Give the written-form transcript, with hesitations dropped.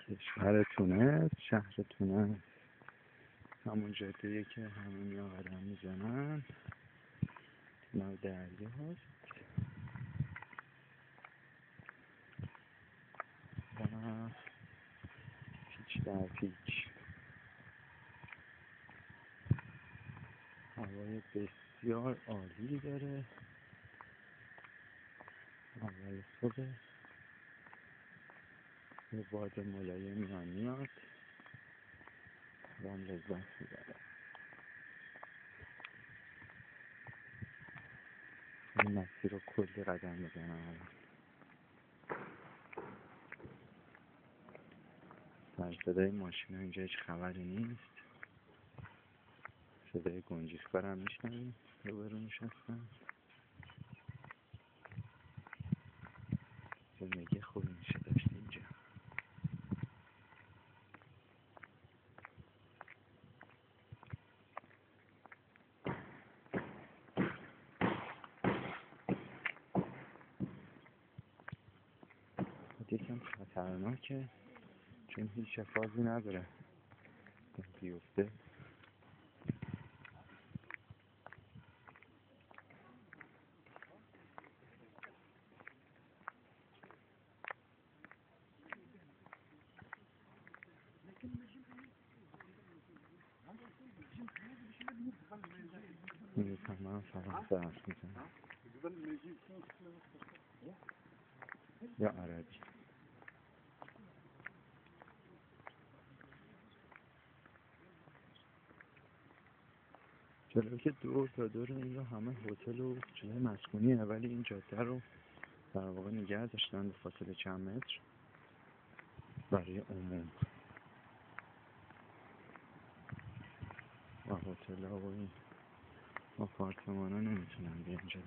کشور تونس، شهر تونس، همون جاده‌ای که همه میان قدم میزنن کنار دریا هست و پیچ در پیچ هوای بسیار عالی داره. اول صبح یه باد ملایم میاد و هم لذت میبره. این مسیر رو کلی قدم میزنم. سر صدای ماشین اینجا هیچ خبری نیست. صدای گنجشک‌ها هم میشنویم روبرو نشستم. زندگی خوبی میشه داشت اینجا. یکم خطرناکه چون هیچ حفاظی نداره بیفته. من فرانسه حرف میزنم یا عربی. جالبه که دور تا دور این رو همه هتل و جای مسکونیه ولی این جاده رو در واقع نگه داشتن به فاصله چند متر برای عموم و هتل ها و این آپارتمان ها نمیتونن بیان جلو.